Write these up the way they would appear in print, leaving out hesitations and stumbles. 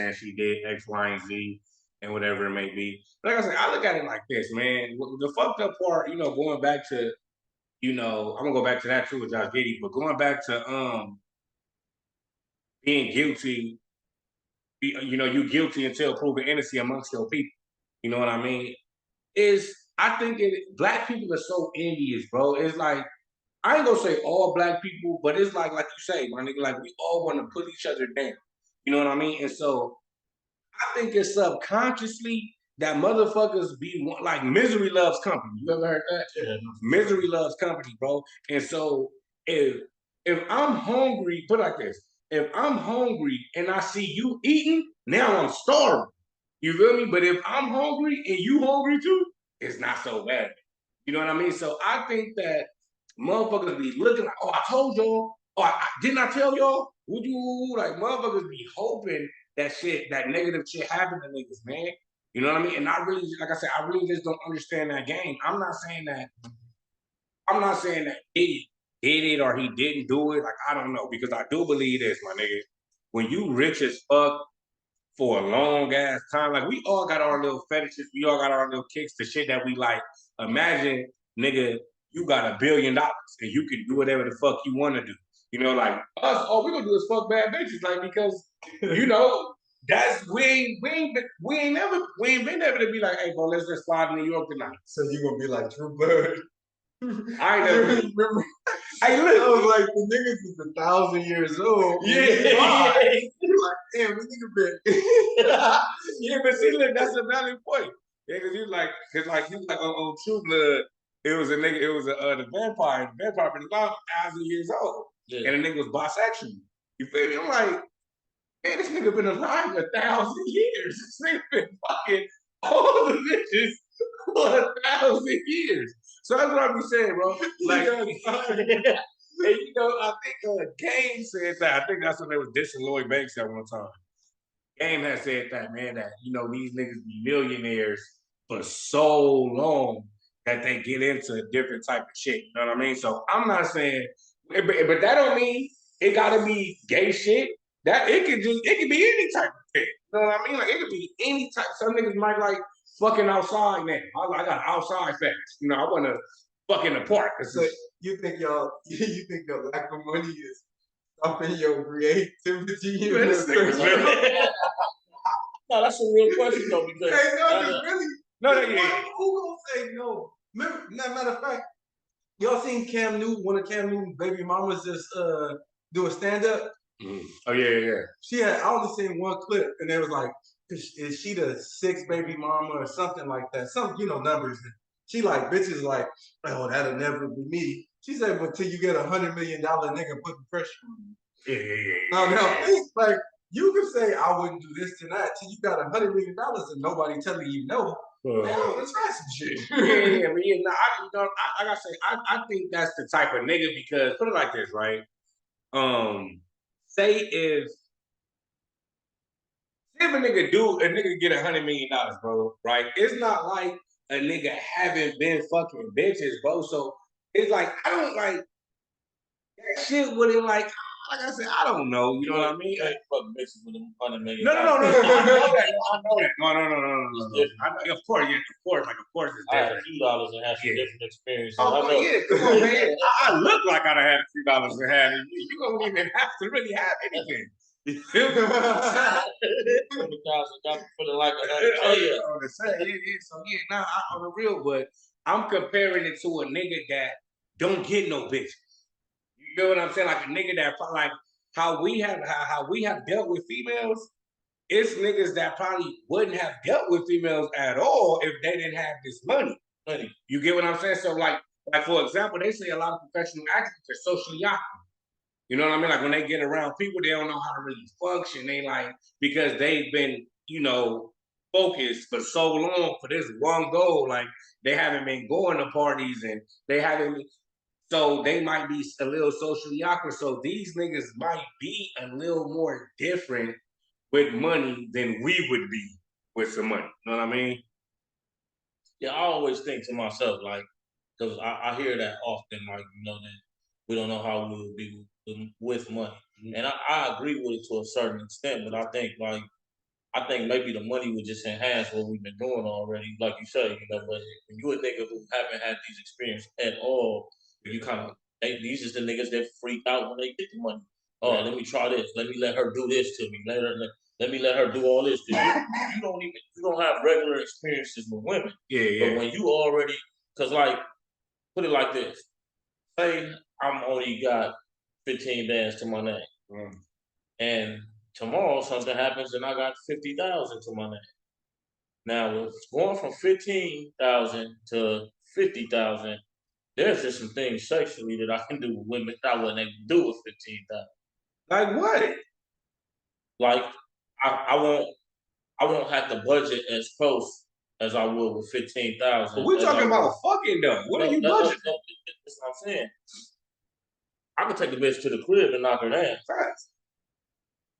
and she did X, Y, and Z, and whatever it may be. Like I said, I look at it like this, man. The fucked up part, going back to, I'm gonna go back to that too with Josh Giddey, but going back to being guilty, you guilty until proven innocent amongst your people. You know what I mean? I think black people are so envious, bro. It's like I ain't gonna say all black people, but it's like you say, my nigga, like we all want to put each other down. You know what I mean? And so I think it's subconsciously that motherfuckers be like misery loves company. You ever heard that? Yeah. Misery loves company, bro. And so if I'm hungry, put it like this: if I'm hungry and I see you eating, now I'm starving. You feel me? But if I'm hungry and you hungry too, it's not so bad. You know what I mean? So I think that motherfuckers be looking like, oh, I told y'all. Oh, didn't I tell y'all? Would you like motherfuckers be hoping that negative shit happen to niggas, man? You know what I mean? And I really, like I said, I really just don't understand that game. I'm not saying that he did it or he didn't do it. Like, I don't know, because I do believe this, my nigga. When you rich as fuck for a long ass time, like we all got our little fetishes, we all got our little kicks, the shit that we like. Imagine, nigga, you got $1 billion and you can do whatever the fuck you want to do. You know, like us, all we gonna do is fuck bad bitches, like because that's we ain't been able to be like, hey, bro, let's just fly to New York tonight. So you gonna be like True Blood? I ain't never remember. Hey, I look, was like, the niggas is 1,000 years old. yeah, You're like, damn, this nigga been. yeah, but see, look, that's a valid point. Yeah, because you like on True Blood, it was a nigga, it was the vampire. The vampire been about 1,000 years old, Yeah. and the nigga was bisexual. You feel me? I'm like, man, this nigga been alive 1,000 years. This nigga been fucking all the bitches for 1,000 years. So that's what I be saying, bro. Like, and I think Game said that. I think that's when they was dissing Lloyd Banks at one time. Game has said that, man, that these niggas be millionaires for so long that they get into a different type of shit. You know what I mean? So I'm not saying, but that don't mean it gotta be gay shit. That it could be any type of thing. You know what I mean? Like it could be any type. Some niggas might like fucking outside, man. I got outside fetish. I want to fuck in the park. So you think the lack of money is stopping your creativity? No, that's a real question though, because hey, no, really. No, who gonna say no? Matter of fact, y'all seen Cam Newton? One of Cam Newton's baby mamas just do a stand up. Oh yeah. She had I only seen one clip, and they was like, is she the sixth baby mama or something like that? Some numbers. She like bitches like, oh, that'll never be me. She said, but till you get $100 million nigga putting pressure on you. Yeah. Now think like you can say I wouldn't do this to that till you got $100 million and nobody telling you no. Let's try some shit. Yeah, but I gotta say, I think that's the type of nigga, because put it like this, right? Say if a nigga get $100 million, bro, right? It's not like a nigga haven't been fucking bitches, bro. So it's like I don't like that shit with it. Like I said, I don't know. You know what I mean? Hey, fuck bitches with $100 million. No. I know that. No. Of course, yeah. Of course, it's I had different. a few dollars and had some different experiences. Oh, yeah, come on, man. I look like I'd have had a few dollars and had it. You don't even have to really have anything. You feel me? $100,000 feeling like $100,000. So yeah, on the real, but I'm comparing it to a nigga that don't get no bitches. You feel what I'm saying? Like a nigga that like how we have dealt with females. It's niggas that probably wouldn't have dealt with females at all if they didn't have this money. You get what I'm saying? So like for example, they say a lot of professional athletes are socially awkward. You know what I mean? Like when they get around people, they don't know how to really function. They like, because they've been, focused for so long for this one goal. Like they haven't been going to parties and they haven't. So they might be a little socially awkward. So these niggas might be a little more different with money than we would be with some money. You know what I mean? Yeah, I always think to myself, like, because I hear that often, like, that we don't know how we would be with money. And I agree with it to a certain extent, but I think, like, I think maybe the money would just enhance what we've been doing already, like you say, you know. But when you a nigga who haven't had these experiences at all, you kind of these is the niggas that freak out when they get the money. Oh, let me try this. Let me let her do this to me. Let me let her do all this to you. You don't have regular experiences with women. Yeah. But when you already, cause like put it like this, say I'm only got 15 bands to my name, and tomorrow something happens and I got 50,000 to my name. Now it's going from 15,000 to 50,000. There's just some things sexually that I can do with women that I wasn't able to do with 15,000. Like what? Like I won't have to budget as close as I would with 15,000. But we're talking about fucking though. What are you budgeting? That's what I'm saying. I can take the bitch to the crib and knock her down. Facts.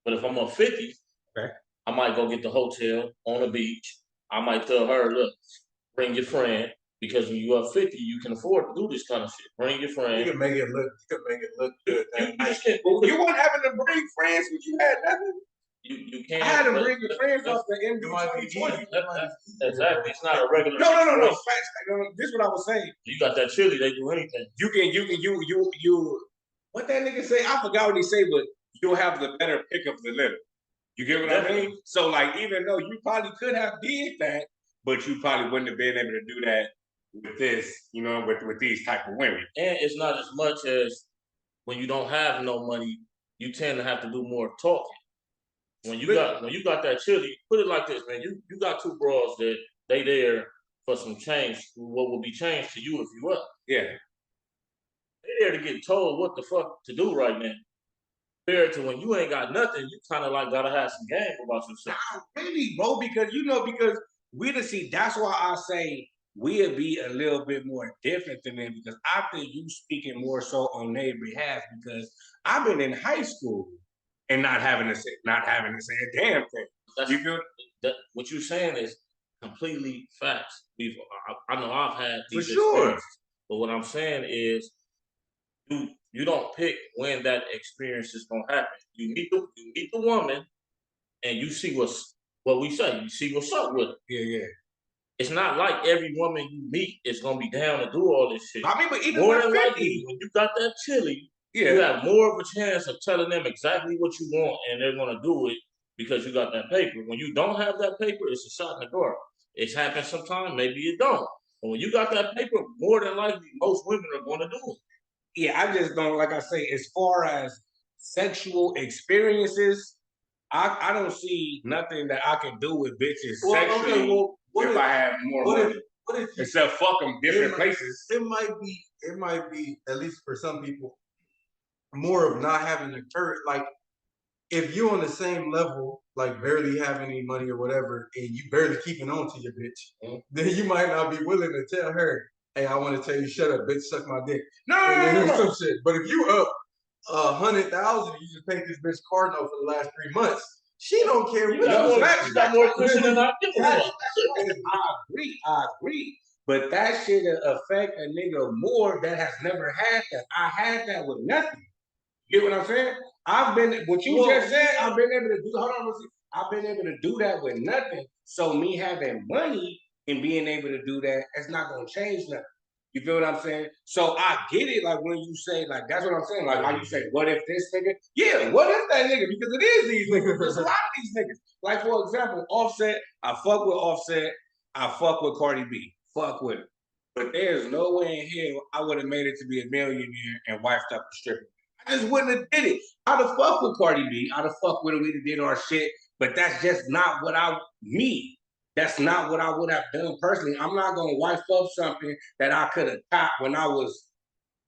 But if I'm up 50, okay, I might go get the hotel on the beach. I might tell her, look, bring your friend, because when you up 50, you can afford to do this kind of shit. Bring your friend. You can make it look good. You weren't having to bring friends when you had nothing. You can't. I had to bring your friends off the MD 2020. Exactly. It's not a regular. No. Facts. This is what I was saying. You got that chili, they do anything. You what that nigga say? I forgot what he say, but you'll have the better pick of the litter. You get what I mean? So like, even though you probably could have did that, but you probably wouldn't have been able to do that with this, you know, with these type of women. And it's not as much as when you don't have no money, you tend to have to do more talking. When you got that chili, put it like this, man. You got two bras that they there for some change, what will be changed to you if you up. Yeah. They there to get told what the fuck to do right now. Compared to when you ain't got nothing, you kind of like gotta have some game about yourself. Not really, bro, because we to see. That's why I say we'll be a little bit more different than them, because I think you speaking more so on their behalf, because I've been in high school and not having to say a damn thing. You feel what you're saying is completely facts. I know I've had these for sure, but what I'm saying is you don't pick when that experience is gonna happen. You meet the woman, and you see what we say. You see what's up with her. Yeah. It's not like every woman you meet is gonna be down to do all this shit. I mean, but even more than likely, when you got that chili, you have more of a chance of telling them exactly what you want, and they're gonna do it because you got that paper. When you don't have that paper, it's a shot in the dark. It's happened sometime, maybe it don't. But when you got that paper, more than likely, most women are gonna do it. Yeah, I just don't, like I say, as far as sexual experiences, I don't see nothing that I can do with bitches sexually if I have more money. Except fuck them different places. It might be, at least for some people, more of not having the courage. Like, if you're on the same level, like barely have any money or whatever, and you barely keeping on to your bitch, then you might not be willing to tell her, hey, I want to tell you, shut up, bitch, suck my dick. No. Some shit. But if you up 100,000, you just paid this bitch car note for the last 3 months. She don't care. You got more cushion than I give a fuck. I agree. But that shit affect a nigga more that has never had that. I had that with nothing. You get what I'm saying? I've been able to do. Hold on, I've been able to do that with nothing. So me having money and being able to do that, it's not gonna change nothing. You feel what I'm saying? So I get it. Like when you say, like, that's what I'm saying. Like how you say, what if this nigga? Yeah, what if that nigga? Because it is these niggas. There's a lot of these niggas. Like for example, Offset. I fuck with Offset. I fuck with Cardi B. Fuck with her. But there's no way in hell I would have made it to be a millionaire and wifed up a stripper. I just wouldn't have did it. I'd have fucked with Cardi B. I'd have fucked with her. We'd have did our shit. But that's just not what that's not what I would have done personally. I'm not gonna wife up something that I could have taught when I was,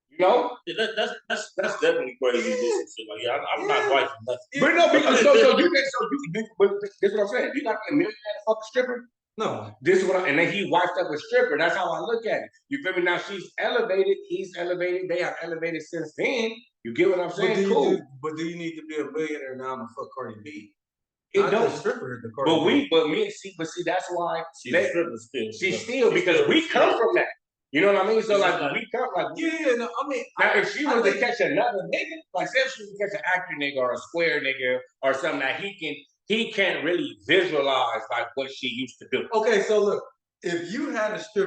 you know. Yeah, that's definitely crazy. Like, I'm not wifing nothing. But no, because but this is what I'm saying. You not a millionaire to fuck a stripper? No. This is what and then he wifed up a stripper. That's how I look at it. You feel me? Now she's elevated, he's elevated, they have elevated since then. You get what I'm saying? But do you need to be a billionaire now to fuck Cardi B? It don't. Stripper, See, that's why she's a stripper still. She's still because we come from that. You know what I mean? So like we come like no, I mean now if she was to catch another nigga, like say if she was to catch an actor nigga or a square nigga or something that he can he can't really visualize like what she used to do. Okay, so look, if you had a stripper